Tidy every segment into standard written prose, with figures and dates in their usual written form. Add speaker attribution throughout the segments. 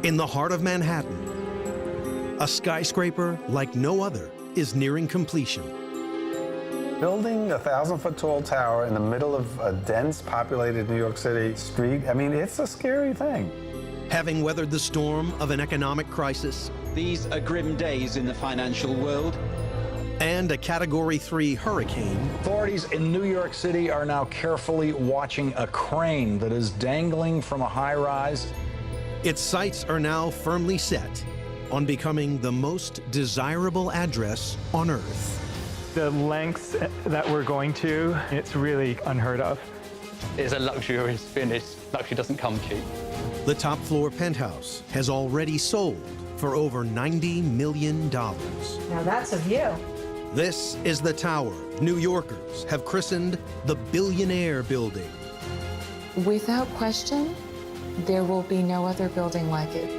Speaker 1: In the heart of Manhattan, a skyscraper like no other is nearing completion.
Speaker 2: Building a 1,000-foot tall tower in the middle of a dense populated New York City street, I mean, it's a scary thing.
Speaker 1: Having weathered the storm of an economic crisis,
Speaker 3: these are grim days in the financial world.
Speaker 1: And a Category 3 hurricane.
Speaker 4: Authorities in New York City are now carefully watching a crane that is dangling from a high-rise.
Speaker 1: Its sights are now firmly set on becoming the most desirable address on Earth.
Speaker 5: The lengths that we're going to, it's really unheard of.
Speaker 6: It's a luxurious finish. Luxury doesn't come cheap.
Speaker 1: The top floor penthouse has already sold for over $90 million.
Speaker 7: Now that's a view.
Speaker 1: This is the tower New Yorkers have christened the Billionaire building.
Speaker 8: Without question, there will be no other building like it.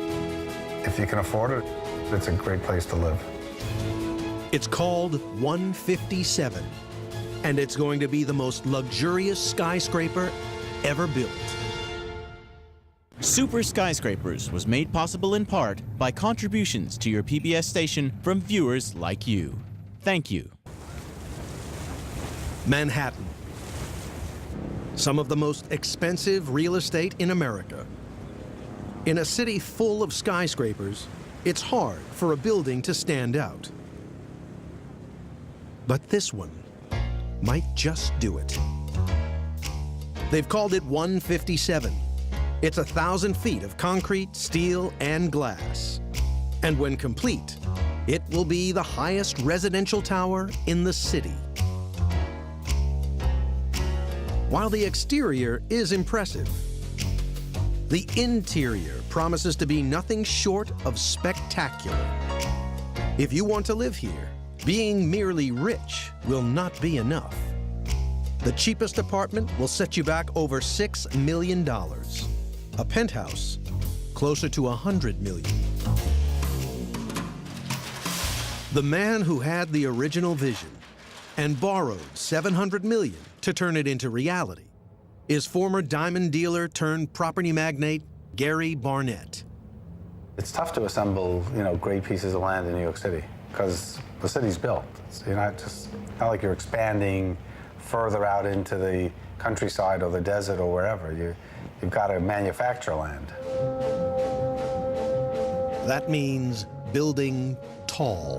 Speaker 2: If you can afford it, it's a great place to live.
Speaker 1: It's called 157, and it's going to be the most luxurious skyscraper ever built.
Speaker 9: Super Skyscrapers was made possible in part by contributions to your PBS station from viewers like you. Thank you.
Speaker 1: Manhattan. Some of the most expensive real estate in America. In a city full of skyscrapers, it's hard for a building to stand out. But this one might just do it. They've called it 157. It's 1,000 feet of concrete, steel, and glass. And when complete, it will be the highest residential tower in the city. While the exterior is impressive, the interior promises to be nothing short of spectacular. If you want to live here, being merely rich will not be enough. The cheapest apartment will set you back over $6 million. A penthouse, closer to $100 million. The man who had the original vision and borrowed $700 million to turn it into reality is former diamond dealer turned property magnate Gary Barnett.
Speaker 2: It's tough to assemble, great pieces of land in New York City because the city's built. You're not like you're expanding further out into the countryside or the desert or wherever. You've got to manufacture land.
Speaker 1: That means building tall.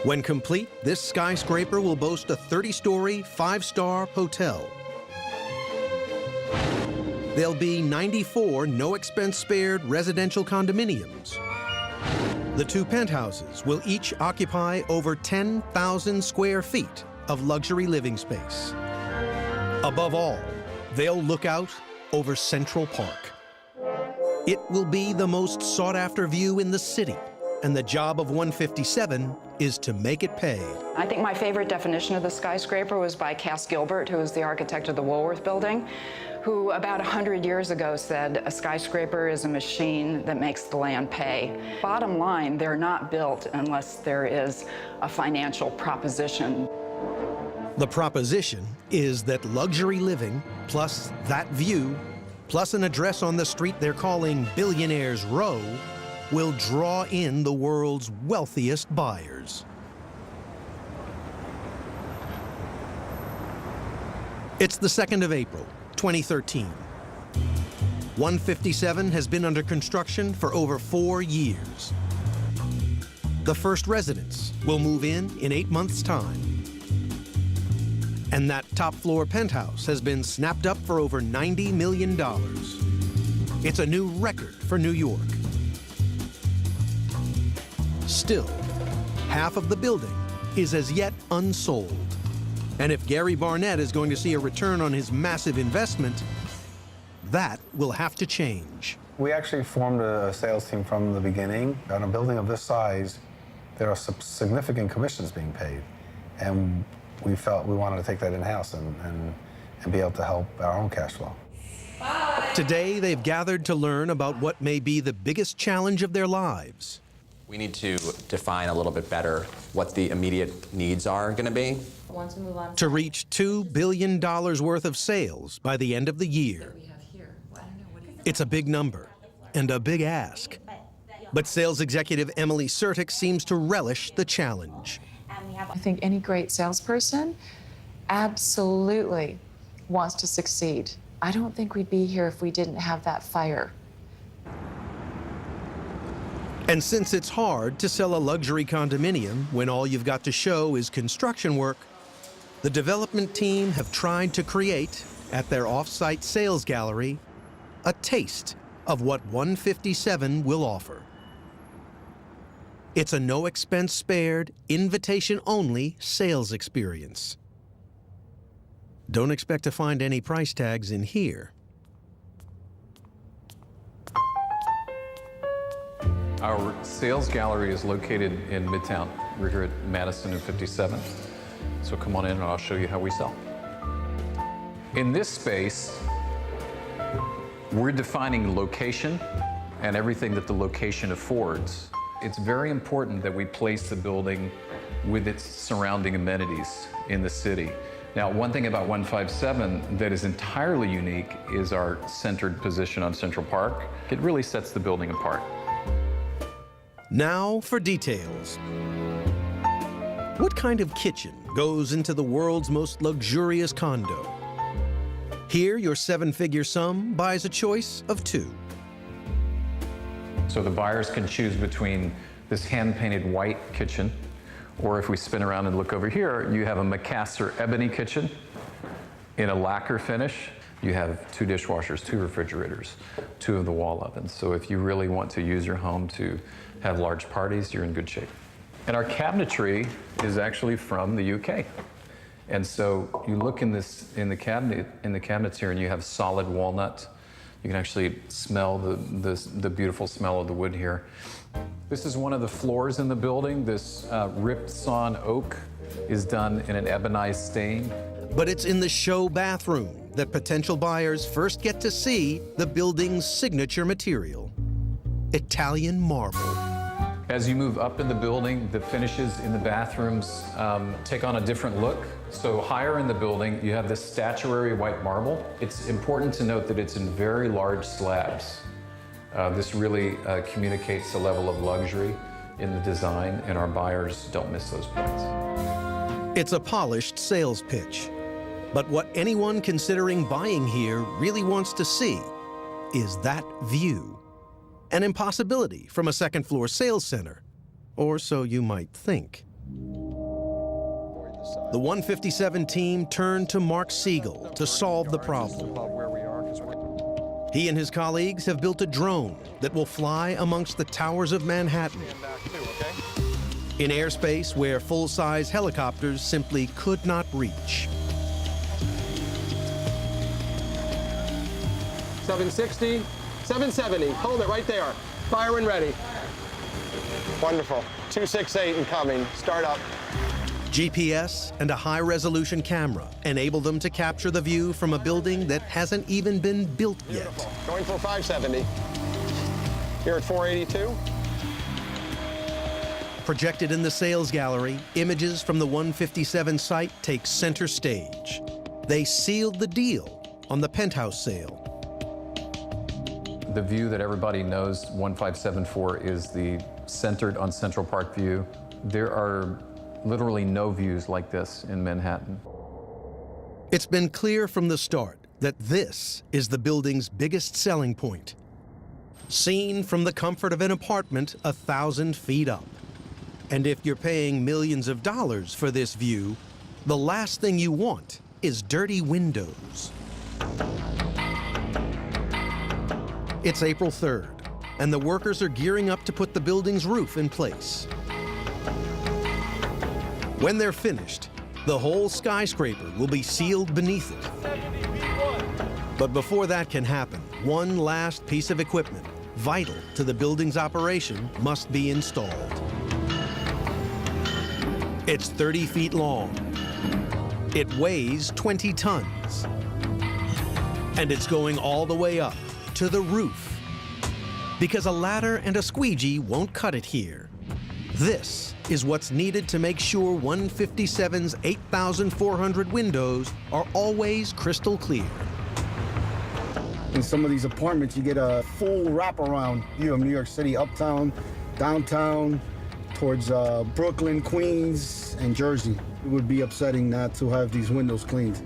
Speaker 1: When complete, this skyscraper will boast a 30-story, 5-star hotel. There'll be 94 no-expense-spared residential condominiums. The two penthouses will each occupy over 10,000 square feet of luxury living space. Above all, they'll look out over Central Park. It will be the most sought-after view in the city, and the job of 157 is to make it pay.
Speaker 10: I think my favorite definition of the skyscraper was by Cass Gilbert, who was the architect of the Woolworth Building, who about 100 years ago said, a skyscraper is a machine that makes the land pay. Bottom line, they're not built unless there is a financial proposition.
Speaker 1: The proposition is that luxury living, plus that view, plus an address on the street they're calling Billionaire's Row, will draw in the world's wealthiest buyers. It's the 2nd of April, 2013. 157 has been under construction for over 4 years. The first residents will move in 8 months' time. And that top-floor penthouse has been snapped up for over $90 million. It's a new record for New York. Still, half of the building is as yet unsold. And if Gary Barnett is going to see a return on his massive investment, that will have to change.
Speaker 2: We actually formed a sales team from the beginning. On a building of this size, there are some significant commissions being paid. And we felt we wanted to take that in-house and be able to help our own cash flow.
Speaker 1: Bye. Today, they've gathered to learn about what may be the biggest challenge of their lives.
Speaker 11: We need to define a little bit better what the immediate needs are going to be.
Speaker 1: To reach $2 billion worth of sales by the end of the year. It's a big number, and a big ask. But sales executive Emily Sertic seems to relish the challenge.
Speaker 8: I think any great salesperson absolutely wants to succeed. I don't think we'd be here if we didn't have that fire.
Speaker 1: And since it's hard to sell a luxury condominium when all you've got to show is construction work, the development team have tried to create, at their off-site sales gallery, a taste of what 157 will offer. It's a no-expense-spared, invitation-only sales experience. Don't expect to find any price tags in here.
Speaker 12: Our sales gallery is located in Midtown. We're here at Madison and 57th. So come on in and I'll show you how we sell. In this space, we're defining location and everything that the location affords. It's very important that we place the building with its surrounding amenities in the city. Now, one thing about 157 that is entirely unique is our centered position on Central Park. It really sets the building apart.
Speaker 1: Now for details. What kind of kitchen goes into the world's most luxurious condo? Here, your seven-figure sum buys a choice of two.
Speaker 12: So the buyers can choose between this hand-painted white kitchen, or if we spin around and look over here, you have a Macassar ebony kitchen in a lacquer finish. You have 2 dishwashers, 2 refrigerators, 2 of the wall ovens. So if you really want to use your home to have large parties, you're in good shape. And our cabinetry is actually from the UK. And so you look in the cabinets here, and you have solid walnut. You can actually smell the beautiful smell of the wood here. This is one of the floors in the building. This ripped sawn oak is done in an ebonized stain.
Speaker 1: But it's in the show bathroom that potential buyers first get to see the building's signature material, Italian marble.
Speaker 12: As you move up in the building, the finishes in the bathrooms take on a different look. So higher in the building, you have this statuary white marble. It's important to note that it's in very large slabs. This really communicates the level of luxury in the design, and our buyers don't miss those points.
Speaker 1: It's a polished sales pitch. But what anyone considering buying here really wants to see is that view. An impossibility from a second-floor sales center, or so you might think. The 157 team turned to Mark Siegel to solve the problem. He and his colleagues have built a drone that will fly amongst the towers of Manhattan in airspace where full-size helicopters simply could not reach.
Speaker 13: 760, 770, hold it right there. Fire when ready. Wonderful. 268 incoming, start up.
Speaker 1: GPS and a high-resolution camera enable them to capture the view from a building that hasn't even been built yet.
Speaker 13: Going for 570. Here at 482.
Speaker 1: Projected in the sales gallery, images from the 157 site take center stage. They sealed the deal on the penthouse sale.
Speaker 12: The view that everybody knows 1574 is the centered on Central Park view. There are literally no views like this in Manhattan.
Speaker 1: It's been clear from the start that this is the building's biggest selling point. Seen from the comfort of an apartment 1,000 feet up. And if you're paying millions of dollars for this view, the last thing you want is dirty windows. It's April 3rd, and the workers are gearing up to put the building's roof in place. When they're finished, the whole skyscraper will be sealed beneath it. But before that can happen, one last piece of equipment, vital to the building's operation, must be installed. It's 30 feet long. It weighs 20 tons. And it's going all the way up to the roof. Because a ladder and a squeegee won't cut it here. This is what's needed to make sure 157's 8,400 windows are always crystal clear.
Speaker 14: In some of these apartments, you get a full wraparound view of New York City, uptown, downtown, towards Brooklyn, Queens, and Jersey. It would be upsetting not to have these windows cleaned.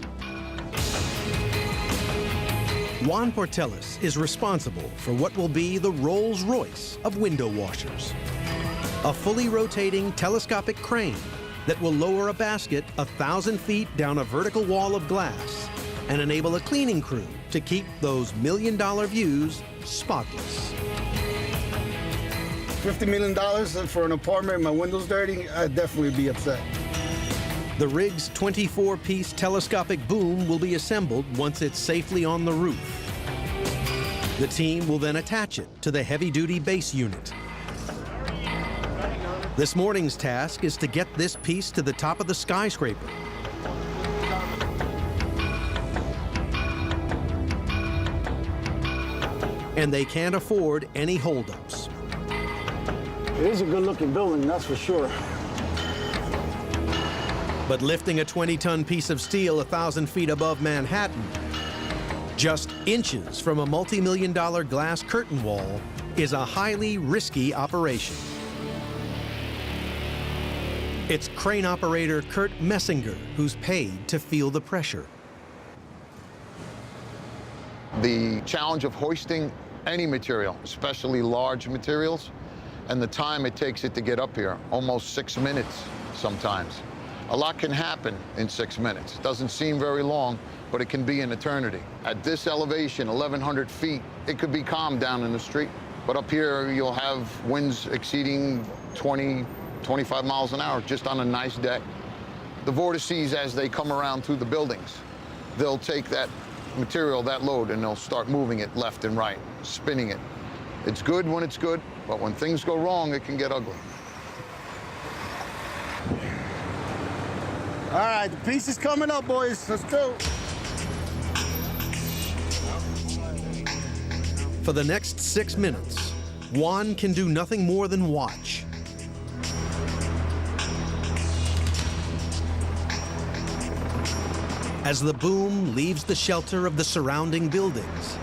Speaker 1: Juan Portelis is responsible for what will be the Rolls-Royce of window washers. A fully rotating telescopic crane that will lower a basket 1,000 feet down a vertical wall of glass and enable a cleaning crew to keep those million-dollar views spotless.
Speaker 14: $50 million for an apartment, my window's dirty, I'd definitely be upset.
Speaker 1: The rig's 24-piece telescopic boom will be assembled once it's safely on the roof. The team will then attach it to the heavy-duty base unit. This morning's task is to get this piece to the top of the skyscraper. And they can't afford any holdups.
Speaker 14: It is a good-looking building, that's for sure.
Speaker 1: But lifting a 20-ton piece of steel 1,000 feet above Manhattan, just inches from a multi-million-dollar glass curtain wall, is a highly risky operation. It's crane operator Kurt Messinger who's paid to feel the pressure.
Speaker 15: The challenge of hoisting any material, especially large materials, and the time it takes it to get up here, almost 6 minutes sometimes. A lot can happen in 6 minutes. It doesn't seem very long, but it can be an eternity. At this elevation, 1,100 feet, it could be calm down in the street. But up here, you'll have winds exceeding 20, 25 miles an hour just on a nice day. The vortices, as they come around through the buildings, they'll take that material, that load, and they'll start moving it left and right, spinning it. It's good when it's good, but when things go wrong, it can get ugly.
Speaker 14: All right, the piece is coming up, boys. Let's go.
Speaker 1: For the next 6 minutes, Juan can do nothing more than watch. As the boom leaves the shelter of the surrounding buildings,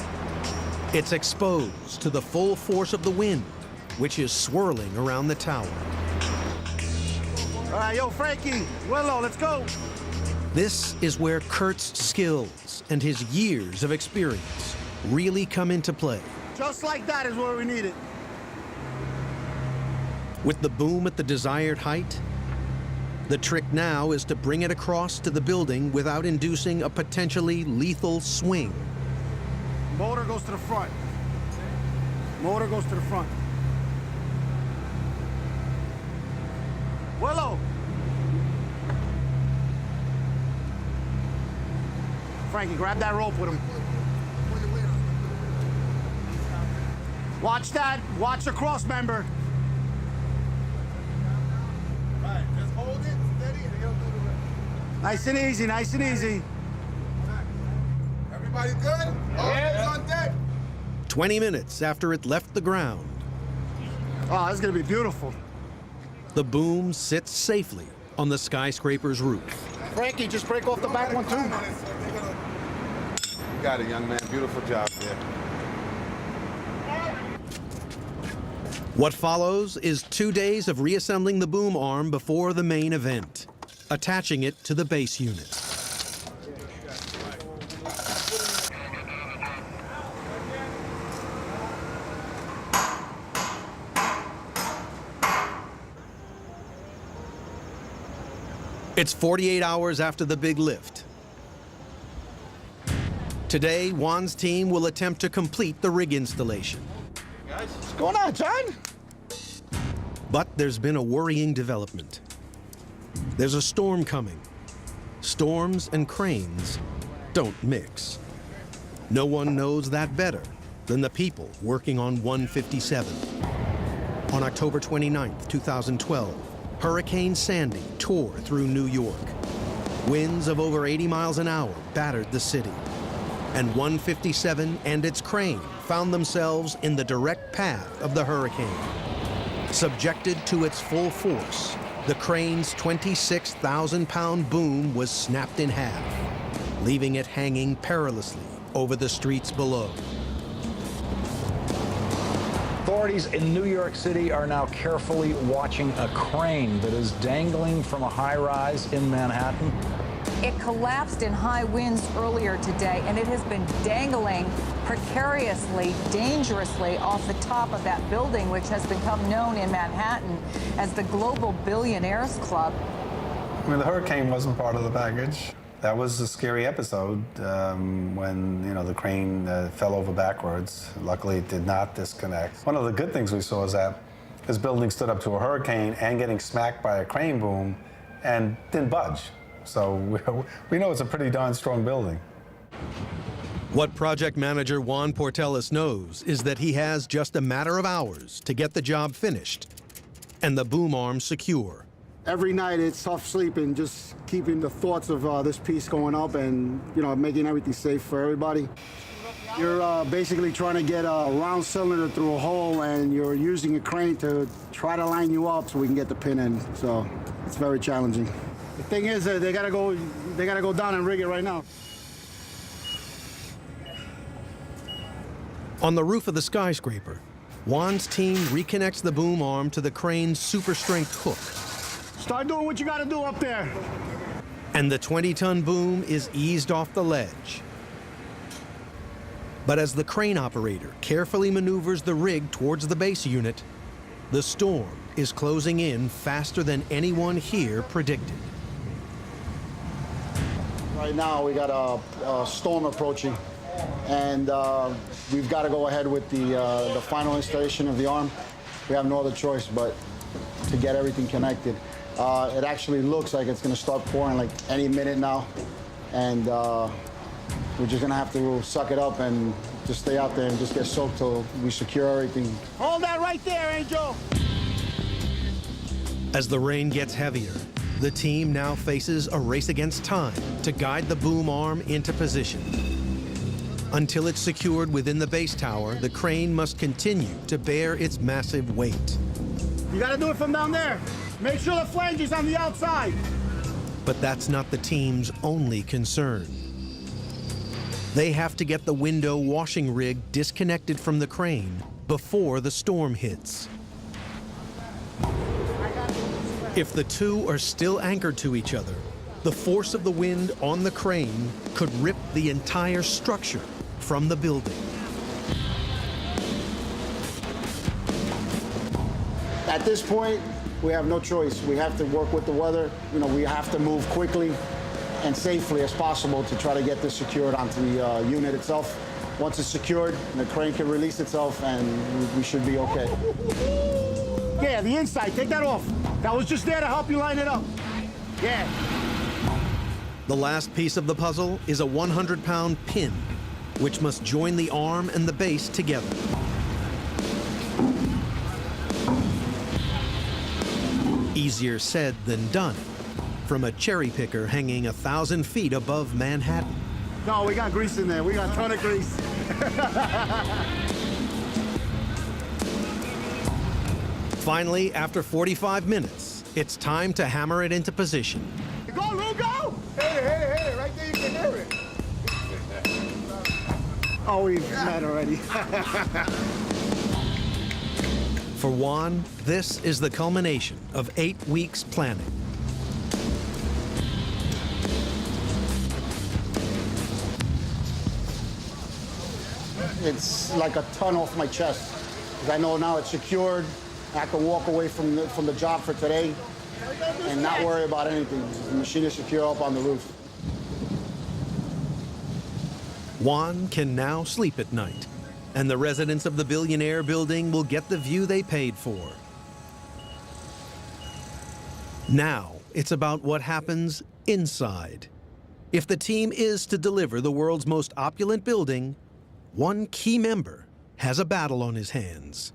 Speaker 1: it's exposed to the full force of the wind, which is swirling around the tower.
Speaker 14: All right, yo, Frankie, Willow, let's go.
Speaker 1: This is where Kurt's skills and his years of experience really come into play.
Speaker 14: Just like that is where we need it.
Speaker 1: With the boom at the desired height, the trick now is to bring it across to the building without inducing a potentially lethal swing.
Speaker 14: Motor goes to the front. Motor goes to the front. Willow. Frankie, grab that rope with him. Watch that. Watch the cross member.
Speaker 16: All right, just hold it steady and he'll do the rest.
Speaker 14: Nice and easy, nice and easy.
Speaker 16: Everybody good? All hands on deck.
Speaker 1: 20 minutes after it left the ground,
Speaker 14: Oh, this is gonna be beautiful.
Speaker 1: the boom sits safely on the skyscraper's roof.
Speaker 14: Frankie, just break off the back one too.
Speaker 16: You got it, young man. Beautiful job there.
Speaker 1: What follows is 2 days of reassembling the boom arm before the main event, attaching it to the base unit. It's 48 hours after the big lift. Today, Juan's team will attempt to complete the rig installation.
Speaker 14: What's going on, John?
Speaker 1: But there's been a worrying development. There's a storm coming. Storms and cranes don't mix. No one knows that better than the people working on 157. On October 29th, 2012, Hurricane Sandy tore through New York. Winds of over 80 miles an hour battered the city. And 157 and its crane found themselves in the direct path of the hurricane. Subjected to its full force, the crane's 26,000-pound boom was snapped in half, leaving it hanging perilously over the streets below.
Speaker 4: Authorities in New York City are now carefully watching a crane that is dangling from a high-rise in Manhattan.
Speaker 17: It collapsed in high winds earlier today, and it has been dangling precariously, dangerously off the top of that building, which has become known in Manhattan as the Global Billionaires Club.
Speaker 2: I mean, the hurricane wasn't part of the package. That was a scary episode when, you know, the crane fell over backwards. Luckily, it did not disconnect. One of the good things we saw is that this building stood up to a hurricane and getting smacked by a crane boom and didn't budge. So we know it's a pretty darn strong building.
Speaker 1: What project manager Juan Portelis knows is that he has just a matter of hours to get the job finished and the boom arm secure.
Speaker 14: Every night it's tough sleeping, just keeping the thoughts of this piece going up and, you know, making everything safe for everybody. You're basically trying to get a round cylinder through a hole, and you're using a crane to try to line you up so we can get the pin in. So it's very challenging. The thing is, they gotta go down and rig it right now.
Speaker 1: On the roof of the skyscraper, Juan's team reconnects the boom arm to the crane's super strength hook.
Speaker 14: Start doing what you gotta do up there.
Speaker 1: And the 20-ton boom is eased off the ledge. But as the crane operator carefully maneuvers the rig towards the base unit, the storm is closing in faster than anyone here predicted.
Speaker 14: Right now, we got a storm approaching, and we've got to go ahead with the final installation of the arm. We have no other choice but to get everything connected. It actually looks like it's going to start pouring like any minute now, and we're just going to have to suck it up and just stay out there and just get soaked till we secure everything. Hold that right there, Angel!
Speaker 1: As the rain gets heavier, the team now faces a race against time to guide the boom arm into position. Until it's secured within the base tower, the crane must continue to bear its massive weight.
Speaker 14: You got to do it from down there. Make sure the flange is on the outside.
Speaker 1: But that's not the team's only concern. They have to get the window washing rig disconnected from the crane before the storm hits. If the two are still anchored to each other, the force of the wind on the crane could rip the entire structure from the building.
Speaker 14: At this point, we have no choice. We have to work with the weather. You know, we have to move quickly and safely as possible to try to get this secured onto the unit itself. Once it's secured, the crane can release itself and we should be okay. Yeah, the inside, take that off. That was just there to help you line it up. Yeah.
Speaker 1: The last piece of the puzzle is a 100-pound pin, which must join the arm and the base together. Easier said than done, from a cherry picker hanging 1,000 feet above Manhattan.
Speaker 14: No, we got grease in there. We got a ton of grease.
Speaker 1: Finally, after 45 minutes, it's time to hammer it into position.
Speaker 14: Go, Lou, go!
Speaker 16: Hit it, right there, you can hear it.
Speaker 14: Oh, we've met already.
Speaker 1: For Juan, this is the culmination of 8 weeks planning.
Speaker 14: It's like a ton off my chest, because I know now it's secured. I can walk away from the job for today and not worry about anything. The machine is secure up on the roof.
Speaker 1: Juan can now sleep at night, and the residents of the Billionaire building will get the view they paid for. Now, it's about what happens inside. If the team is to deliver the world's most opulent building, one key member has a battle on his hands.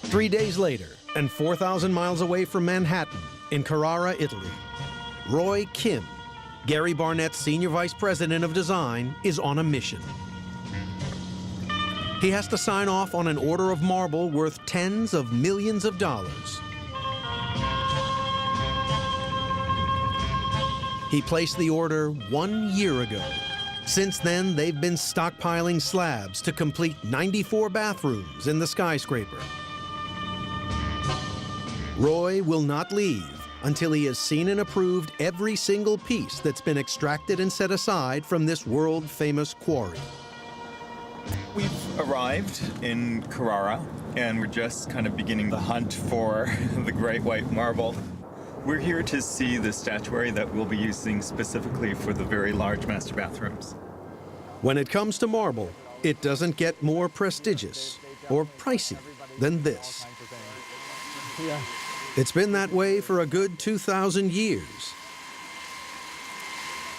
Speaker 1: 3 days later, and 4,000 miles away from Manhattan, in Carrara, Italy, Roy Kim, Gary Barnett's Senior Vice President of Design, is on a mission. He has to sign off on an order of marble worth tens of millions of dollars. He placed the order 1 year ago. Since then, they've been stockpiling slabs to complete 94 bathrooms in the skyscraper. Roy will not leave until he has seen and approved every single piece that's been extracted and set aside from this world-famous quarry.
Speaker 18: We've arrived in Carrara, and we're just kind of beginning the hunt for the great white marble. We're here to see the statuary that we'll be using specifically for the very large master bathrooms.
Speaker 1: When it comes to marble, it doesn't get more prestigious or pricey than this.
Speaker 5: Yeah.
Speaker 1: It's been that way for a good 2,000 years.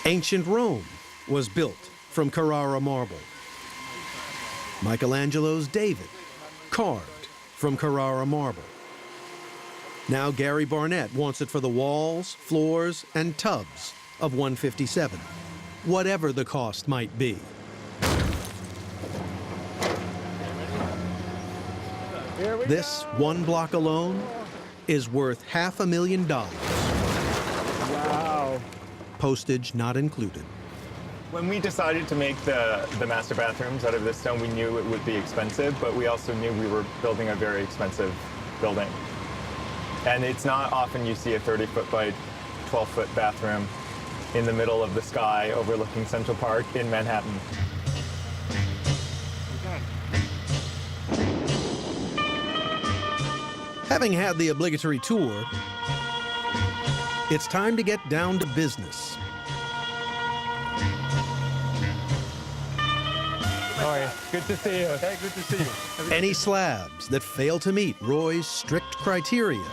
Speaker 1: Ancient Rome was built from Carrara marble. Michelangelo's David, carved from Carrara marble. Now Gary Barnett wants it for the walls, floors, and tubs of 157, whatever the cost might be. This one block alone is worth $500,000.
Speaker 5: Wow.
Speaker 1: Postage not included.
Speaker 5: When we decided to make the master bathrooms out of this stone, we knew it would be expensive, but we also knew we were building a very expensive building. And it's not often you see a 30-foot by 12-foot bathroom in the middle of the sky overlooking Central Park in Manhattan.
Speaker 1: Having had the obligatory tour, it's time to get down to business.
Speaker 5: How are you? Good to see you. Hey, good to see you.
Speaker 1: Any slabs that fail to meet Roy's strict criteria,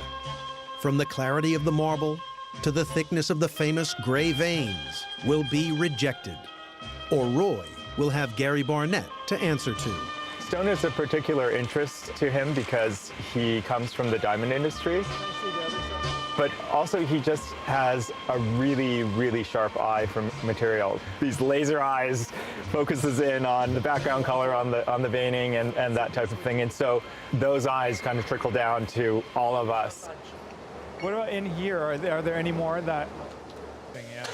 Speaker 1: from the clarity of the marble to the thickness of the famous gray veins, will be rejected. Or Roy will have Gary Barnett to answer to.
Speaker 5: Stone is a particular interest to him because he comes from the diamond industry. But also he just has a really, really sharp eye for material. These laser eyes focuses in on the background color on the veining and that type of thing. And so those eyes kind of trickle down to all of us. What about in here? Are there any more of that thing? Yeah.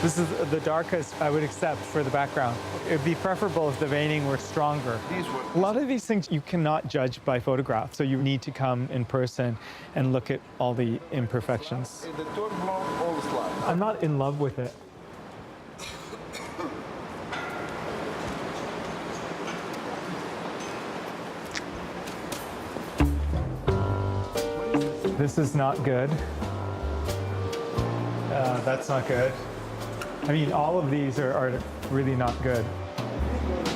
Speaker 5: This is the darkest I would accept for the background. It would be preferable if the veining were stronger. A lot of these things you cannot judge by photograph, so you need to come in person and look at all the imperfections. I'm not in love with it. This is not good. That's not good. I mean, all of these are really not good.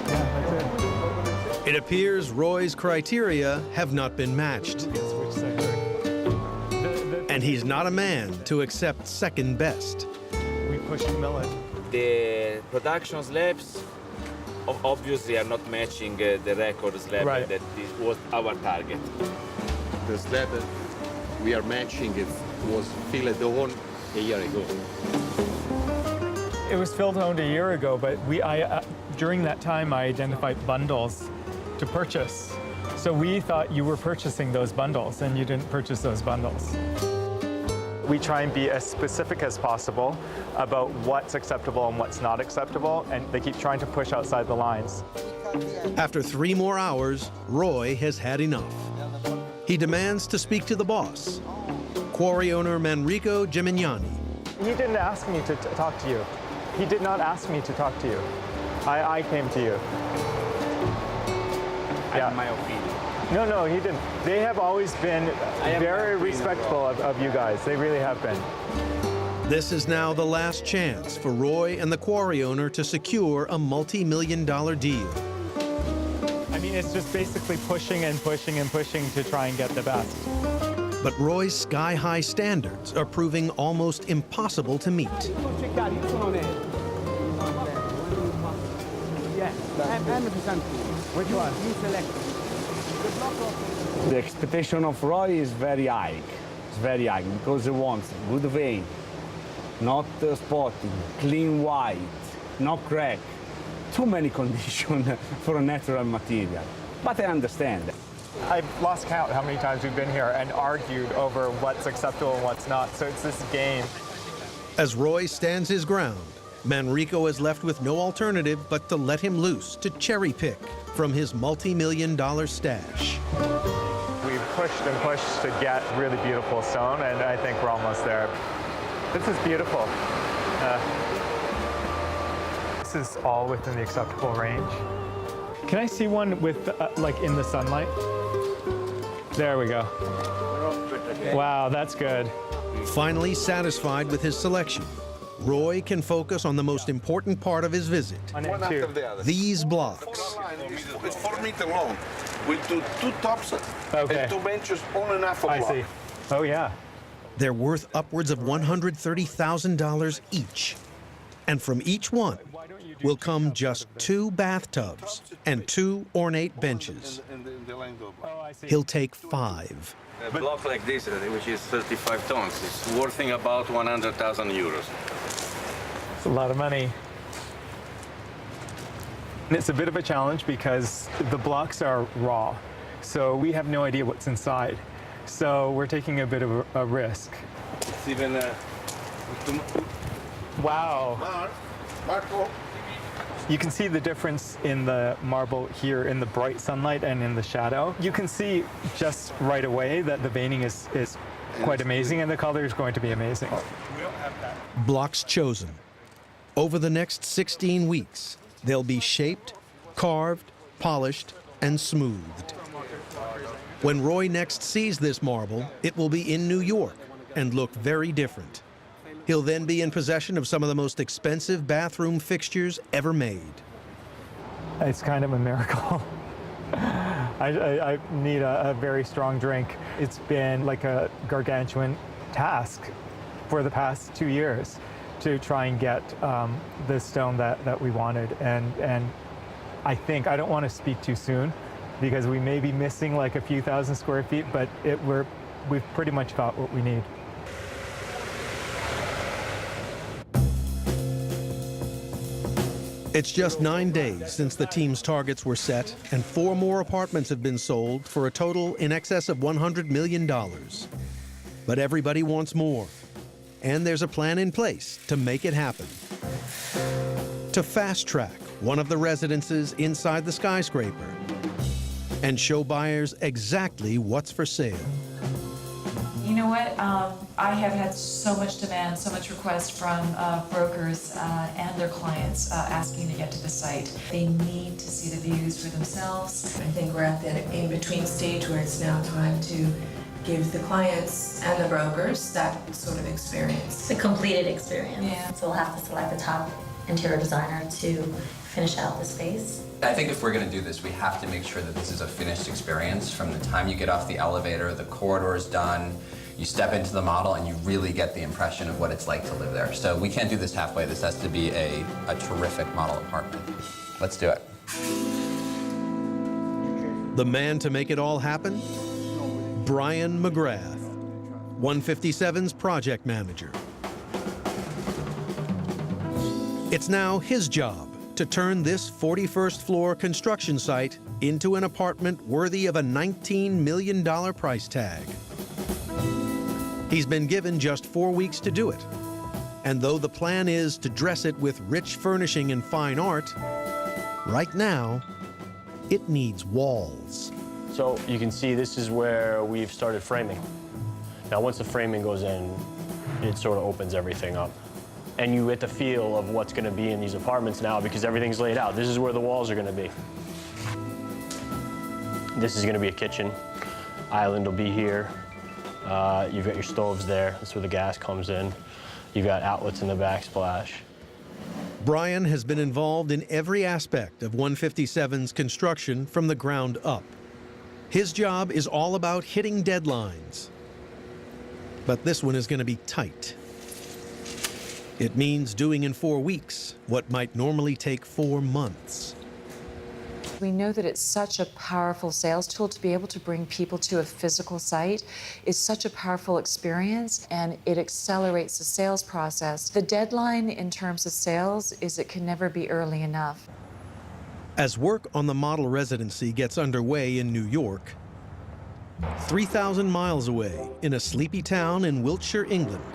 Speaker 5: Yeah, that's it.
Speaker 1: It appears Roy's criteria have not been matched. And he's not a man to accept second best.
Speaker 5: We push and mill it.
Speaker 19: The production slabs obviously are not matching the record slab that was our target.
Speaker 20: The slab we are matching it was filled on a year ago.
Speaker 5: It was filled honed a year ago, but during that time I identified bundles to purchase. So we thought you were purchasing those bundles, and you didn't purchase those bundles. We try and be as specific as possible about what's acceptable and what's not acceptable, and they keep trying to push outside the lines.
Speaker 1: After 3 more hours, Roy has had enough. He demands to speak to the boss, quarry owner Manrico Gimignani.
Speaker 5: He didn't ask me to talk to you. He did not ask me to talk to you. I came to you.
Speaker 19: Yeah. My opinion.
Speaker 5: No, he didn't. They have always been very respectful of you guys. They really have been.
Speaker 1: This is now the last chance for Roy and the quarry owner to secure a multi-million-dollar deal.
Speaker 5: I mean, it's just basically pushing and pushing and pushing to try and get the best.
Speaker 1: But Roy's sky-high standards are proving almost impossible to meet.
Speaker 5: Which one?
Speaker 14: The expectation of Roy is very high. It's very high because he wants good vein, not spotting, clean white, not crack. Too many conditions for a natural material.
Speaker 21: but I understand.
Speaker 5: I've lost count how many times we've been here and argued over what's acceptable and what's not, so it's this game.
Speaker 1: As Roy stands his ground, Manrico is left with no alternative but to let him loose to cherry pick from his multi-million-dollar stash.
Speaker 5: We've pushed and pushed to get really beautiful stone, and I think we're almost there. This is beautiful. This is all within the acceptable range. Can I see one with, like, in the sunlight? There we go. Wow, that's good.
Speaker 1: Finally satisfied with his selection, Roy can focus on the most important part of his visit.
Speaker 16: One after the other.
Speaker 1: These blocks.
Speaker 16: It's 4 meters long. We do 2 tops and 2 benches on and off a block.
Speaker 5: I see. Oh, yeah.
Speaker 1: They're worth upwards of $130,000 each. And from each one will come just 2 bathtubs and 2 ornate benches. He'll take 5.
Speaker 22: A block like this, which is 35 tons, is worth about 100,000 euros.
Speaker 5: It's a lot of money. And it's a bit of a challenge because the blocks are raw, so we have no idea what's inside. So we're taking a bit of a risk.
Speaker 22: It's even
Speaker 5: wow.
Speaker 16: Marco.
Speaker 5: You can see the difference in the marble here in the bright sunlight and in the shadow. You can see just right away that the veining is quite amazing and the color is going to be amazing.
Speaker 1: Blocks chosen. Over the next 16 weeks, they'll be shaped, carved, polished, and smoothed. When Roy next sees this marble, it will be in New York and look very different. He'll then be in possession of some of the most expensive bathroom fixtures ever made.
Speaker 5: It's kind of a miracle. I need a very strong drink. It's been like a gargantuan task for the past 2 years to try and get the stone that we wanted. And I think, I don't want to speak too soon because we may be missing like a few thousand square feet, but we've pretty much got what we need.
Speaker 1: It's just 9 days since the team's targets were set, and 4 more apartments have been sold for a total in excess of $100 million. But everybody wants more, and there's a plan in place to make it happen. To fast-track one of the residences inside the skyscraper and show buyers exactly what's for sale.
Speaker 8: You know what? I have had so much demand, so much request from brokers and their clients asking to get to the site. They need to see the views for themselves.
Speaker 23: I think we're at that in-between stage where it's now time to give the clients and the brokers that sort of experience.
Speaker 24: The completed experience.
Speaker 8: Yeah.
Speaker 24: So we'll have to select the top interior designer to finish out the space.
Speaker 11: I think if we're going to do this, we have to make sure that this is a finished experience. From the time you get off the elevator, the corridor is done, you step into the model, and you really get the impression of what it's like to live there. So we can't do this halfway. This has to be a terrific model apartment. Let's do it.
Speaker 1: The man to make it all happen? Brian McGrath, 157's project manager. It's now his job to turn this 41st floor construction site into an apartment worthy of a $19 million price tag. He's been given just 4 weeks to do it. And though the plan is to dress it with rich furnishing and fine art, right now, it needs walls.
Speaker 25: So you can see this is where we've started framing. Now, once the framing goes in, it sort of opens everything up. And you get the feel of what's going to be in these apartments now because everything's laid out. This is where the walls are going to be. This is going to be a kitchen. Island will be here. You've got your stoves there. That's where the gas comes in. You've got outlets in the backsplash.
Speaker 1: Brian has been involved in every aspect of 157's construction from the ground up. His job is all about hitting deadlines. But this one is going to be tight. It means doing in 4 weeks what might normally take 4 months.
Speaker 8: We know that it's such a powerful sales tool to be able to bring people to a physical site is such a powerful experience, and it accelerates the sales process. The deadline in terms of sales is it can never be early enough.
Speaker 1: As work on the model residency gets underway in New York, 3,000 miles away in a sleepy town in Wiltshire, England,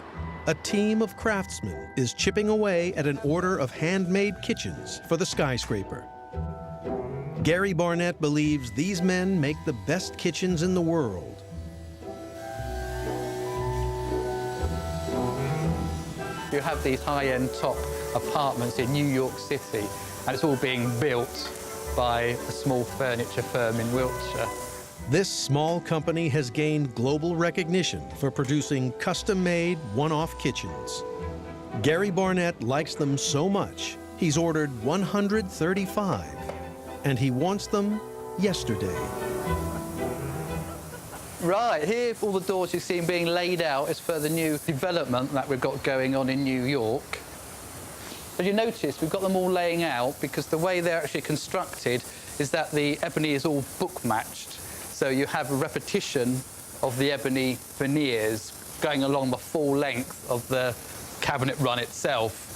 Speaker 1: a team of craftsmen is chipping away at an order of handmade kitchens for the skyscraper. Gary Barnett believes these men make the best kitchens in the world.
Speaker 3: You have these high-end top apartments in New York City, and it's all being built by a small furniture firm in Wiltshire.
Speaker 1: This small company has gained global recognition for producing custom-made, one-off kitchens. Gary Barnett likes them so much, he's ordered 135, and he wants them yesterday.
Speaker 3: Right, here all the doors you're seeing being laid out is for the new development that we've got going on in New York. As you notice, we've got them all laying out because the way they're actually constructed is that the ebony is all book matched. So you have a repetition of the ebony veneers going along the full length of the cabinet run itself.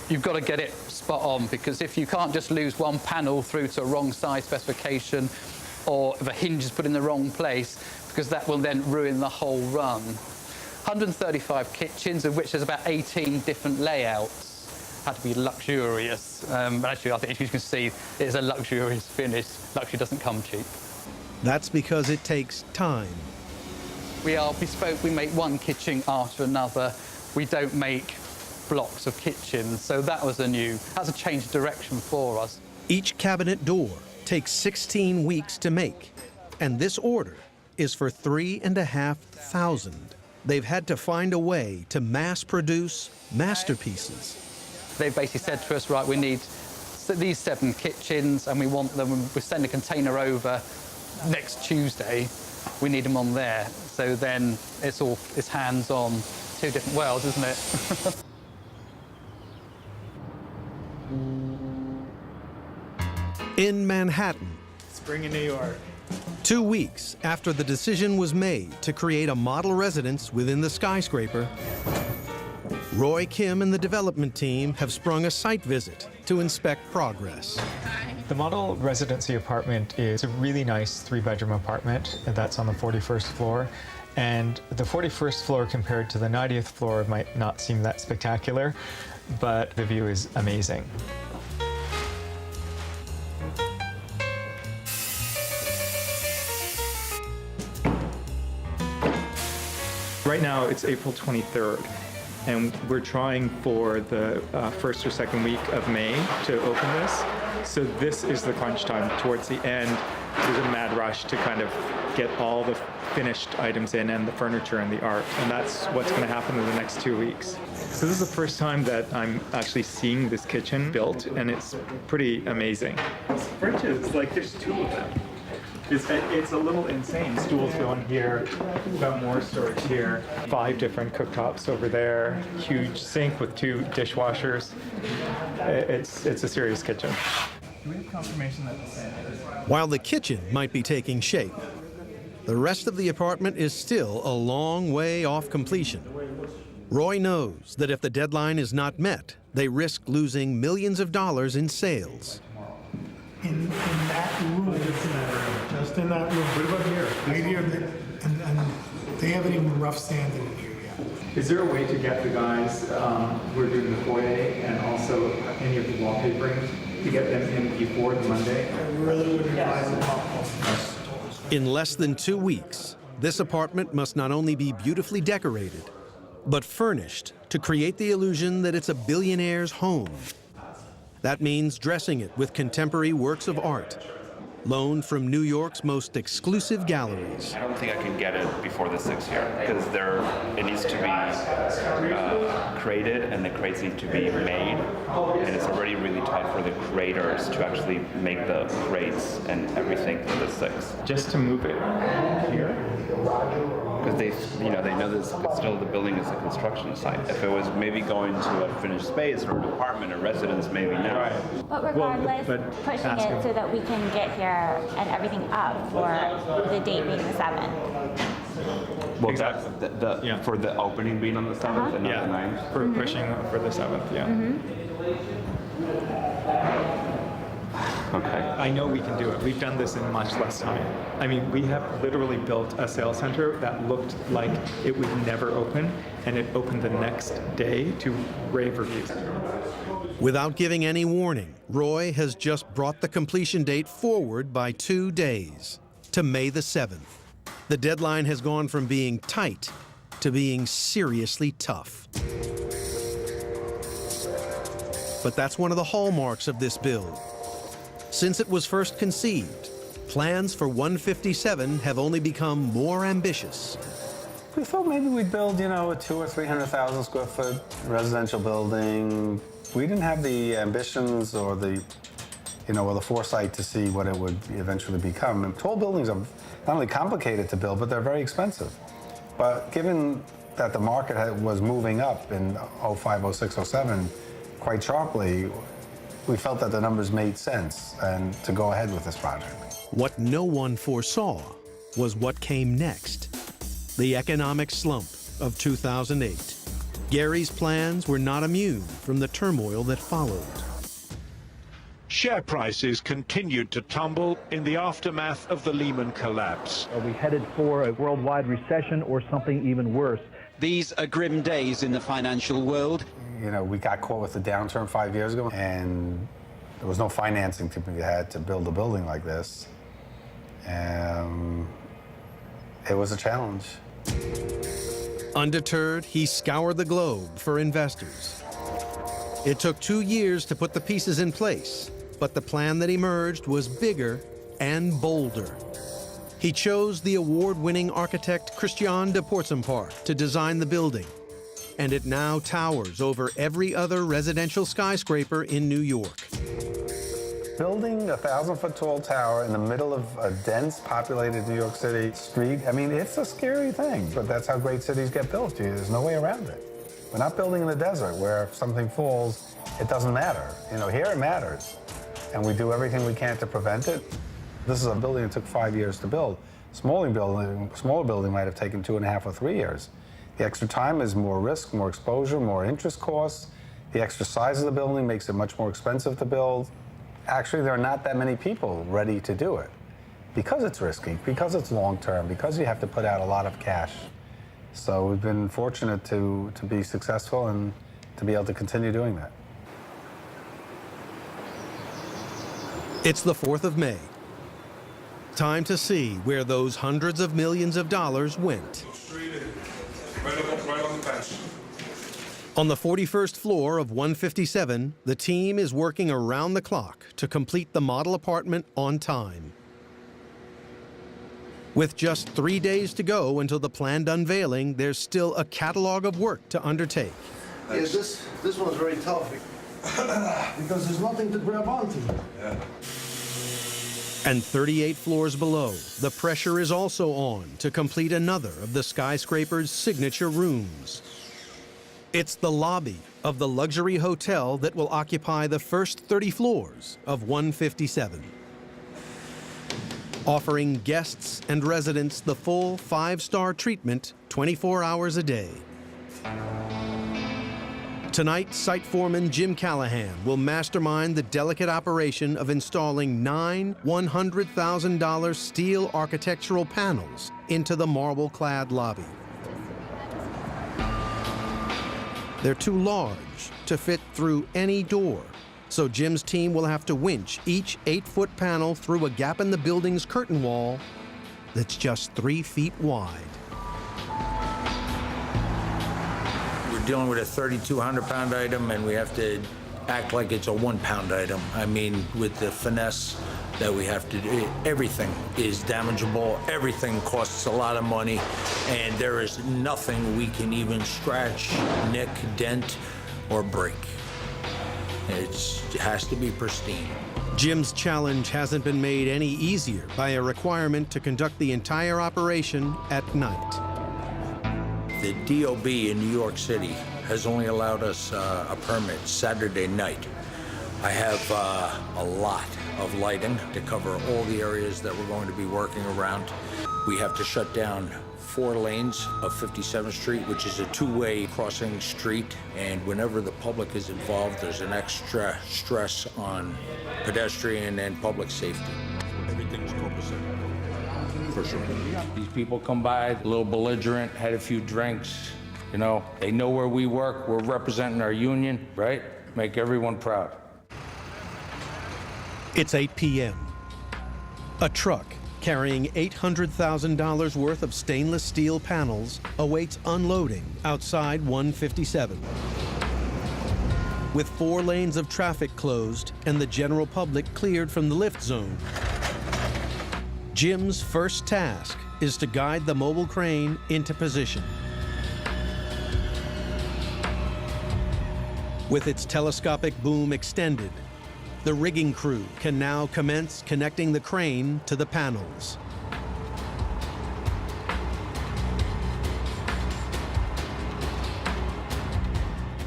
Speaker 3: You've got to get it spot on, because if you can't just lose one panel through to a wrong size specification, or if a hinge is put in the wrong place, because that will then ruin the whole run. 135 kitchens, of which there's about 18 different layouts. Had to be luxurious. Actually, I think as you can see, it's a luxurious finish. Luxury doesn't come cheap.
Speaker 1: That's because it takes time.
Speaker 3: We are bespoke. We make one kitchen after another. We don't make blocks of kitchens. So that's a change of direction for us.
Speaker 1: Each cabinet door takes 16 weeks to make, and this order is for 3,500. They've had to find a way to mass produce masterpieces.
Speaker 3: They basically said to us, right, we need these 7 kitchens, and we want them, we send a container over next Tuesday, we need them on there. So then it's hands-on. 2 different worlds, isn't it?
Speaker 1: In Manhattan,
Speaker 5: Spring in New York.
Speaker 1: 2 weeks after the decision was made to create a model residence within the skyscraper, Roy Kim and the development team have sprung a site visit to inspect progress.
Speaker 5: The model residency apartment is a really nice 3-bedroom apartment that's on the 41st floor. And the 41st floor compared to the 90th floor might not seem that spectacular, but the view is amazing. Right now it's April 23rd, and we're trying for the first or second week of May to open this. So this is the crunch time. Towards the end, there's a mad rush to kind of get all the finished items in, and the furniture and the art, and that's what's going to happen in the next 2 weeks. So this is the first time that I'm actually seeing this kitchen built, and it's pretty amazing. Fridges, like there's 2 of them. It's a little insane. Stools going here, we've got more storage here, 5 different cooktops over there, huge sink with 2 dishwashers. It's a serious kitchen. Do we have confirmation that the sink is...
Speaker 1: While the kitchen might be taking shape, the rest of the apartment is still a long way off completion. Roy knows that if the deadline is not met, they risk losing millions of dollars in sales.
Speaker 6: In that room, just in that room. What about here? Right here, and they haven't even rough sanded it here yet.
Speaker 5: Is there a way to get the guys who are doing the foyer and also any of the wallpapering to get them in before the Monday?
Speaker 6: I really would advise it.
Speaker 1: In less than 2 weeks, this apartment must not only be beautifully decorated, but furnished to create the illusion that it's a billionaire's home. That means dressing it with contemporary works of art, loaned from New York's most exclusive galleries.
Speaker 7: I don't think I can get it before the 6th year, because it needs to be created, and the crates need to be made, and it's already really tight for the creators to actually make the crates and everything for the 6th.
Speaker 5: Just to move it here?
Speaker 7: Because they know this, it's still, the building is a construction site. If it was maybe going to a finished space or an apartment or residence, maybe not. Right.
Speaker 9: But regardless, pushing it so that we can get here and everything up for the date being the 7th.
Speaker 7: Well, exactly. For the opening being on the 7th and not the 9th?
Speaker 5: For pushing for the 7th, yeah. Okay. I know we can do it. We've done this in much less time. I mean, we have literally built a sales center that looked like it would never open, and it opened the next day to rave reviews.
Speaker 1: Without giving any warning, Roy has just brought the completion date forward by 2 days to May the 7th. The deadline has gone from being tight to being seriously tough. But that's one of the hallmarks of this build. Since it was first conceived, plans for 157 have only become more ambitious.
Speaker 2: We thought maybe we'd build, a 200,000 or 300,000 square foot residential building. We didn't have the ambitions or the, or the foresight to see what it would eventually become. And tall buildings are not only complicated to build, but they're very expensive. But given that the market was moving up in 05, 06, 07 quite sharply, we felt that the numbers made sense and to go ahead with this project.
Speaker 1: What no one foresaw was what came next, the economic slump of 2008. Gary's plans were not immune from the turmoil that followed.
Speaker 10: Share prices continued to tumble in the aftermath of the Lehman collapse.
Speaker 12: Are we headed for a worldwide recession or something even worse?
Speaker 13: These are grim days in the financial world.
Speaker 2: We got caught with the downturn 5 years ago, and there was no financing to be had to build a building like this. It was a challenge.
Speaker 1: Undeterred, he scoured the globe for investors. It took 2 years to put the pieces in place, but the plan that emerged was bigger and bolder. He chose the award-winning architect Christian de Portzamparc to design the building, and it now towers over every other residential skyscraper in New York.
Speaker 2: Building a 1,000-foot tall tower in the middle of a dense populated New York City street, it's a scary thing, but that's how great cities get built. There's no way around it. We're not building in the desert where if something falls, it doesn't matter. Here it matters, and we do everything we can to prevent it. This is a building that took 5 years to build. Smaller building might have taken 2.5 or 3 years. The extra time is more risk, more exposure, more interest costs. The extra size of the building makes it much more expensive to build. Actually, there are not that many people ready to do it because it's risky, because it's long-term, because you have to put out a lot of cash. So we've been fortunate to be successful and to be able to continue doing that.
Speaker 1: It's the 4th of May. Time to see where those hundreds of millions of dollars went.
Speaker 16: Right on the bench.
Speaker 1: On the 41st floor of 157, the team is working around the clock to complete the model apartment on time. With just 3 days to go until the planned unveiling, there's still a catalog of work to undertake.
Speaker 14: Yes, this one's very tough because there's nothing to grab onto.
Speaker 16: Yeah.
Speaker 1: And 38 floors below, the pressure is also on to complete another of the skyscraper's signature rooms. It's the lobby of the luxury hotel that will occupy the first 30 floors of 157. Offering guests and residents the full 5-star treatment 24 hours a day. Tonight, site foreman Jim Callahan will mastermind the delicate operation of installing 9 $100,000 steel architectural panels into the marble-clad lobby. They're too large to fit through any door, so Jim's team will have to winch each 8-foot panel through a gap in the building's curtain wall that's just 3 feet wide.
Speaker 15: We're dealing with a 3,200-pound item, and we have to act like it's a 1-pound item. With the finesse that we have to do, everything is damageable, everything costs a lot of money, and there is nothing we can even scratch, nick, dent, or break. It has to be pristine.
Speaker 1: Jim's challenge hasn't been made any easier by a requirement to conduct the entire operation at night.
Speaker 15: The DOB in New York City has only allowed us a permit Saturday night. I have a lot of lighting to cover all the areas that we're going to be working around. We have to shut down 4 lanes of 57th Street, which is a two-way crossing street. And whenever the public is involved, there's an extra stress on pedestrian and public safety. Everything's copacetic, for sure. These people come by, a little belligerent, had a few drinks. You know, they know where we work. We're representing our union, right? Make everyone proud.
Speaker 1: It's 8 p.m. A truck carrying $800,000 worth of stainless steel panels awaits unloading outside 157. With 4 lanes of traffic closed and the general public cleared from the lift zone, Jim's first task is to guide the mobile crane into position. With its telescopic boom extended, the rigging crew can now commence connecting the crane to the panels.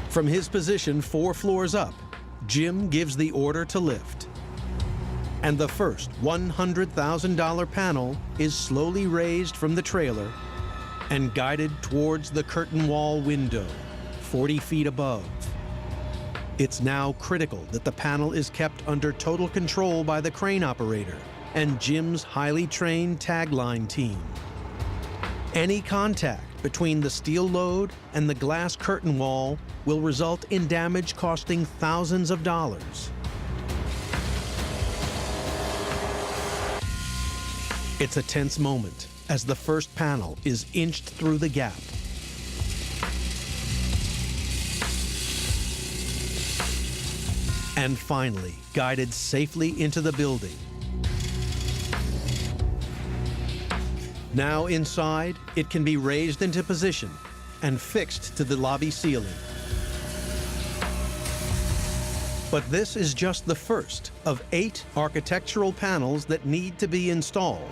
Speaker 1: From his position 4 floors up, Jim gives the order to lift. And the first $100,000 panel is slowly raised from the trailer and guided towards the curtain wall window, 40 feet above. It's now critical that the panel is kept under total control by the crane operator and Jim's highly trained tagline team. Any contact between the steel load and the glass curtain wall will result in damage costing thousands of dollars. It's a tense moment as the first panel is inched through the gap. And finally, guided safely into the building. Now inside, it can be raised into position and fixed to the lobby ceiling. But this is just the first of 8 architectural panels that need to be installed.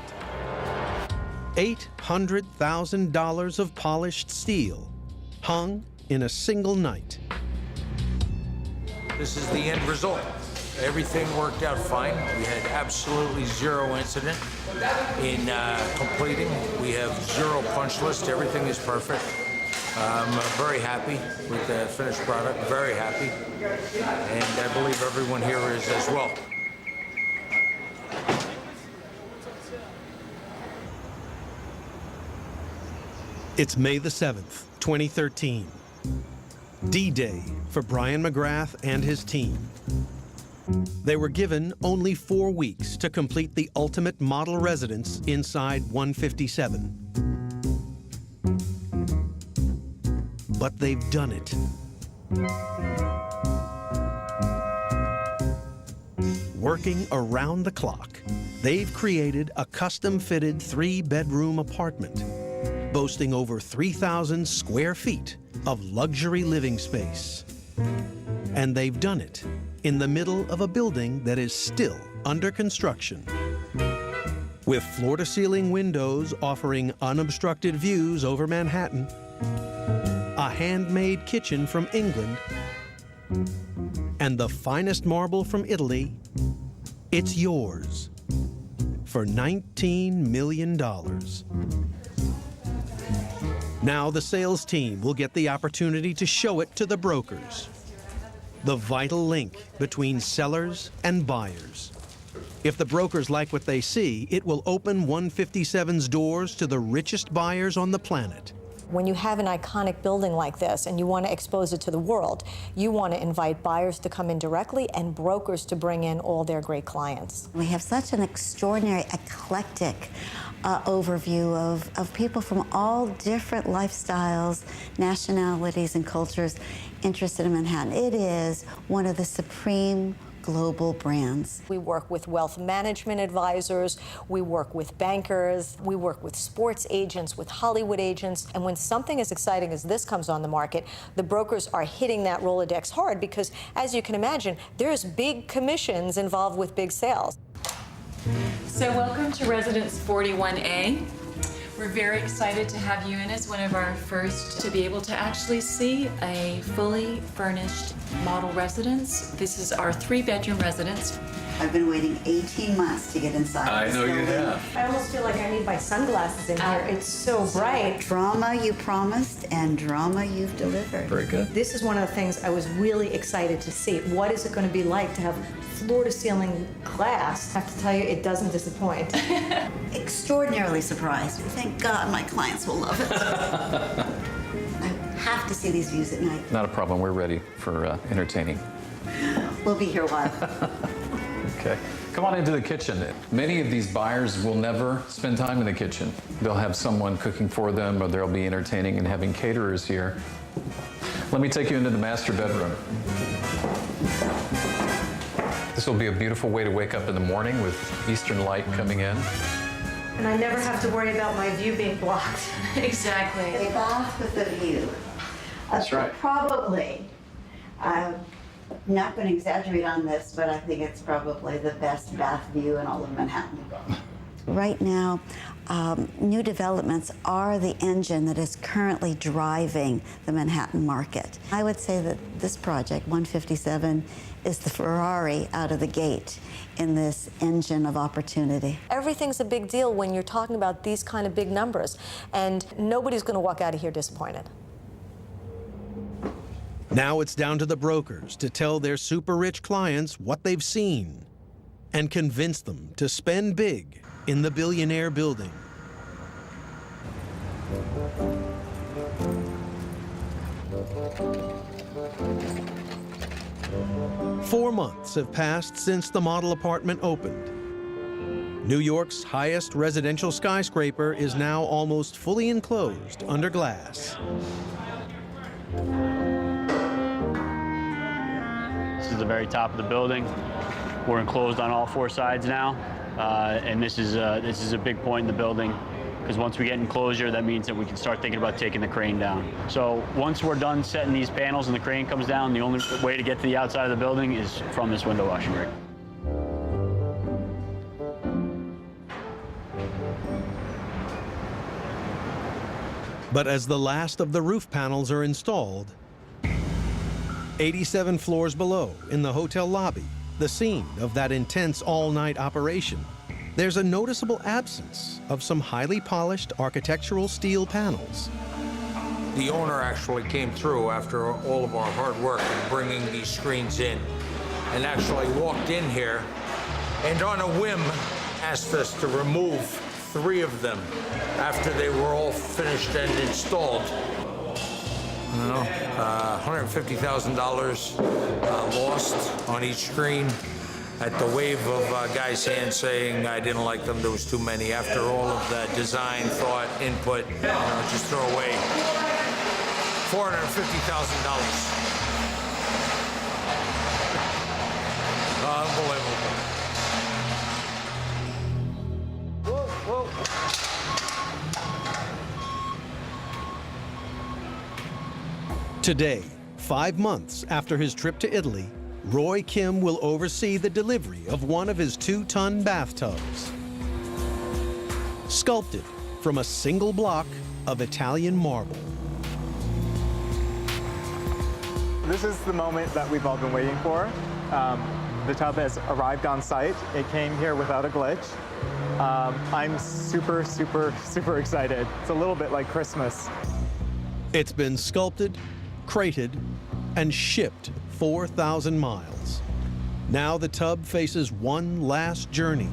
Speaker 1: $800,000 of polished steel, hung in a single night.
Speaker 15: This is the end result. Everything worked out fine. We had absolutely 0 incident in completing. We have 0 punch list. Everything is perfect. I'm very happy with the finished product, very happy. And I believe everyone here is as well.
Speaker 1: It's May the 7th, 2013. D-Day for Brian McGrath and his team. They were given only 4 weeks to complete the ultimate model residence inside 157. But they've done it. Working around the clock, they've created a custom-fitted 3-bedroom apartment boasting over 3,000 square feet of luxury living space. And they've done it in the middle of a building that is still under construction. With floor-to-ceiling windows offering unobstructed views over Manhattan, a handmade kitchen from England, and the finest marble from Italy, it's yours for $19 million. Now the sales team will get the opportunity to show it to the brokers, the vital link between sellers and buyers. If the brokers like what they see, it will open 157's doors to the richest buyers on the planet.
Speaker 4: When you have an iconic building like this and you want to expose it to the world, you want to invite buyers to come in directly and brokers to bring in all their great clients.
Speaker 17: We have such an extraordinary, eclectic overview of people from all different lifestyles, nationalities, and cultures interested in Manhattan. It is one of the supreme global brands.
Speaker 4: We work with wealth management advisors, we work with bankers, we work with sports agents, with Hollywood agents, and when something as exciting as this comes on the market, the brokers are hitting that Rolodex hard because, as you can imagine, there's big commissions involved with big sales.
Speaker 8: So welcome to Residence 41A. We're very excited to have you in as one of our first to be able to actually see a fully furnished model residence. This is our 3-bedroom residence.
Speaker 17: I've been waiting 18 months to get inside.
Speaker 18: I
Speaker 17: this
Speaker 18: know you
Speaker 17: building.
Speaker 18: have.
Speaker 4: I almost feel like I need my sunglasses in here. It's so bright.
Speaker 17: Drama you promised and drama you've delivered.
Speaker 18: Very good.
Speaker 4: This is one of the things I was really excited to see. What is it going to be like to have floor-to-ceiling glass? I have to tell you, it doesn't disappoint.
Speaker 17: Extraordinarily surprised. Thank God my clients will love it. I have to see these views at night.
Speaker 18: Not a problem. We're ready for entertaining.
Speaker 17: We'll be here a while.
Speaker 18: Okay. Come on into the kitchen. Many of these buyers will never spend time in the kitchen. They'll have someone cooking for them, or they'll be entertaining and having caterers here. Let me take you into the master bedroom. This will be a beautiful way to wake up in the morning with eastern light coming in.
Speaker 4: And I never have to worry about my view being blocked.
Speaker 8: Exactly.
Speaker 17: A bath with a view.
Speaker 18: That's right.
Speaker 17: Probably, I'm not going to exaggerate on this, but I think it's probably the best bath view in all of Manhattan. Right now, new developments are the engine that is currently driving the Manhattan market. I would say that this project, 157, is the Ferrari out of the gate in this engine of opportunity.
Speaker 4: Everything's a big deal when you're talking about these kind of big numbers, and nobody's going to walk out of here disappointed.
Speaker 1: Now it's down to the brokers to tell their super-rich clients what they've seen and convince them to spend big in the Billionaire building. Four months have passed since the model apartment opened. New York's highest residential skyscraper is now almost fully enclosed under glass.
Speaker 25: This is the very top of the building. We're enclosed on all four sides now, and this is a big point in the building, because once we get enclosure, that means that we can start thinking about taking the crane down. So once we're done setting these panels and the crane comes down, the only way to get to the outside of the building is from this window washing rig.
Speaker 1: But as the last of the roof panels are installed, 87 floors below, in the hotel lobby, the scene of that intense all-night operation, there's a noticeable absence of some highly polished architectural steel panels.
Speaker 15: The owner actually came through after all of our hard work in bringing these screens in, and actually walked in here and on a whim asked us to remove 3 of them after they were all finished and installed. You know, $150,000 lost on each screen at the wave of guys' hands saying I didn't like them, there was too many. After all of the design, thought, input, you know, just throw away $450,000. Unbelievable.
Speaker 5: Whoa, whoa.
Speaker 1: Today, 5 months after his trip to Italy, Roy Kim will oversee the delivery of one of his 2-ton bathtubs, sculpted from a single block of Italian marble.
Speaker 5: This is the moment that we've all been waiting for. The tub has arrived on site. It came here without a glitch. I'm super, super, super excited. It's a little bit like Christmas.
Speaker 1: It's been sculpted, crated, and shipped 4,000 miles. Now the tub faces one last journey.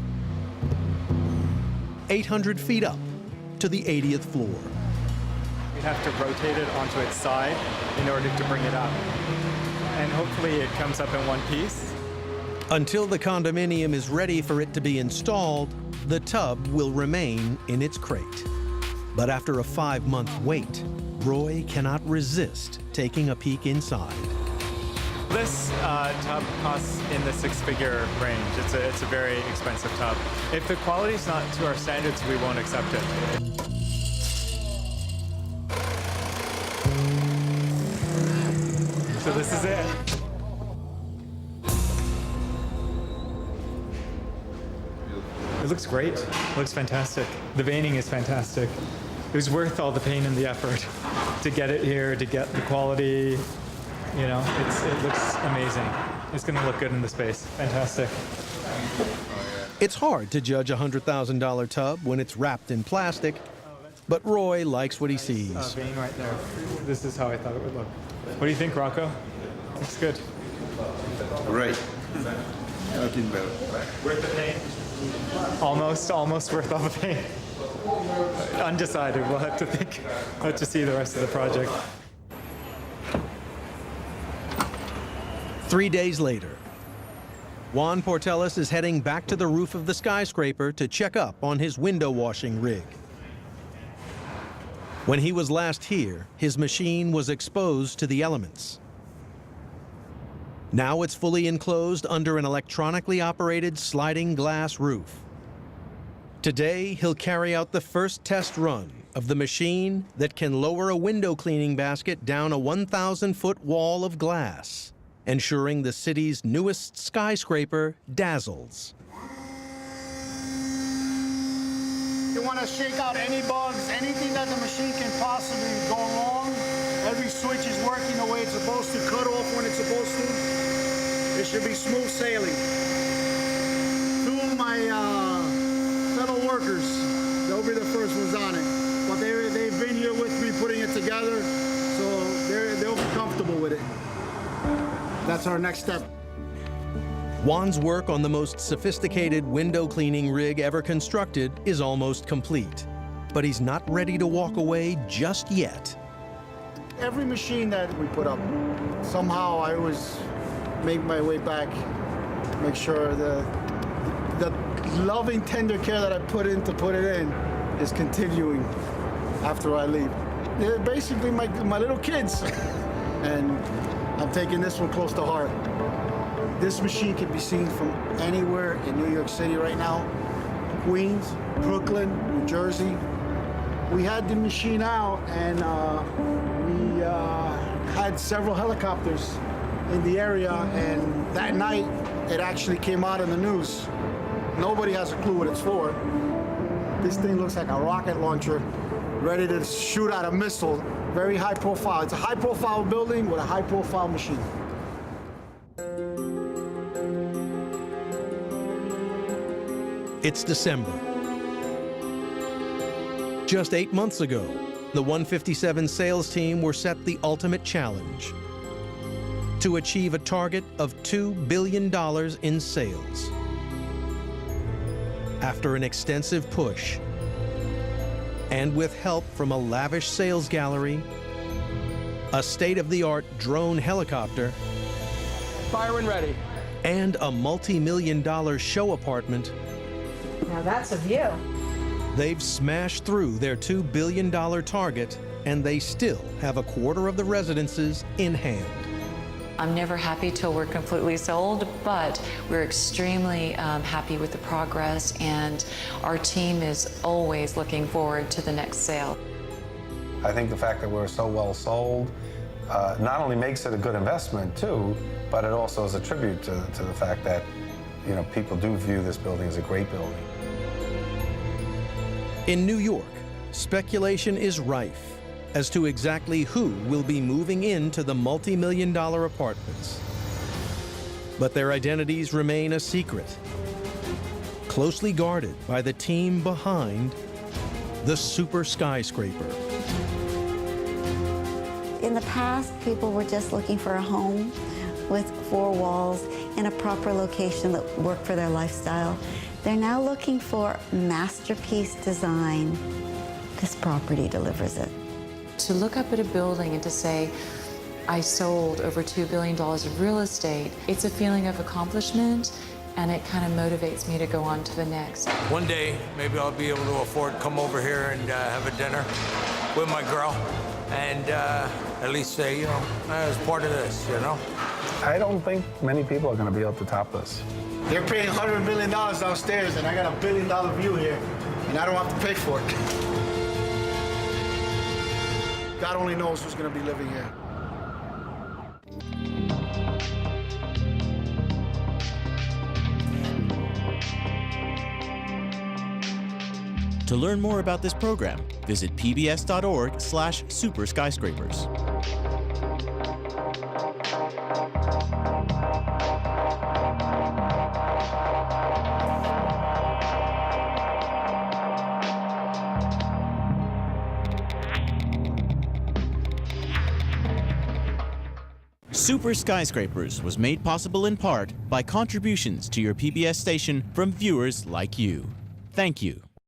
Speaker 1: 800 feet up to the 80th floor.
Speaker 5: We have to rotate it onto its side in order to bring it up. And hopefully it comes up in one piece.
Speaker 1: Until the condominium is ready for it to be installed, the tub will remain in its crate. But after a 5-month wait, Roy cannot resist taking a peek inside.
Speaker 5: This tub costs in the 6-figure range. It's a very expensive tub. If the quality's not to our standards, we won't accept it. So this is it. It looks great. It looks fantastic. The veining is fantastic. It was worth all the pain and the effort to get it here, to get the quality. You know, it looks amazing. It's going to look good in the space. Fantastic.
Speaker 1: It's hard to judge a $100,000 tub when it's wrapped in plastic, but Roy likes what he sees.
Speaker 19: Vein right there. This is how I thought it would look. What do you think, Rocco? Looks good.
Speaker 16: Great. Looking better.
Speaker 19: Worth the paint? Almost worth all the paint. Undecided. We'll have to think. We'll have to see the rest of the project.
Speaker 1: 3 days later, Juan Portelis is heading back to the roof of the skyscraper to check up on his window washing rig. When he was last here, his machine was exposed to the elements. Now it's fully enclosed under an electronically operated sliding glass roof. Today, he'll carry out the first test run of the machine that can lower a window cleaning basket down a 1,000-foot wall of glass, ensuring the city's newest skyscraper dazzles.
Speaker 14: You want to shake out any bugs, anything that the machine can possibly go wrong. Every switch is working the way it's supposed to, cut off when it's supposed to. It should be smooth sailing. Two of my fellow workers, they'll be the first ones on it. But they've been here with me putting it together, so they'll be comfortable with it. That's our next step.
Speaker 1: Juan's work on the most sophisticated window cleaning rig ever constructed is almost complete, but he's not ready to walk away just yet.
Speaker 14: Every machine that we put up, somehow I always make my way back, make sure the loving, tender care that I put in to put it in is continuing after I leave. They're basically my little kids, and I'm taking this one close to heart. This machine can be seen from anywhere in New York City right now. Queens, Brooklyn, New Jersey. We had the machine out, and we had several helicopters in the area, and that night it actually came out in the news. Nobody has a clue what it's for. This thing looks like a rocket launcher ready to shoot out a missile. Very high profile. It's a high profile building with a high profile machine.
Speaker 1: It's December. Just 8 months ago, the 157 sales team were set the ultimate challenge: to achieve a target of $2 billion in sales. After an extensive push, and with help from a lavish sales gallery, a state-of-the-art drone helicopter,
Speaker 20: fire when ready,
Speaker 1: and a multi-million-dollar show apartment,
Speaker 4: Now that's a view.
Speaker 1: they've smashed through their $2 billion target, and they still have a quarter of the residences in hand.
Speaker 8: I'm never happy till we're completely sold, but we're extremely happy with the progress, and our team is always looking forward to the next sale.
Speaker 2: I think the fact that we're so well sold not only makes it a good investment too, but it also is a tribute to the fact that, you know, people do view this building as a great building.
Speaker 1: In New York, speculation is rife as to exactly who will be moving into the multi-million-dollar apartments. But their identities remain a secret, closely guarded by the team behind the super skyscraper.
Speaker 17: In the past, people were just looking for a home with 4 walls in a proper location that worked for their lifestyle. They're now looking for masterpiece design. This property delivers it.
Speaker 8: To look up at a building and to say, I sold over $2 billion of real estate, it's a feeling of accomplishment, and it kind of motivates me to go on to the next.
Speaker 15: One day, maybe I'll be able to afford to come over here and have a dinner with my girl, and at least say, you know, I was part of this, you know?
Speaker 2: I don't think many people are going to be able to top this.
Speaker 14: They're paying $100 million downstairs, and I got $1 billion view here, and I don't have to pay for it. God only knows who's going to be living here.
Speaker 21: To learn more about this program, visit pbs.org/superskyscrapers. Super Skyscrapers was made possible in part by contributions to your PBS station from viewers like you. Thank you.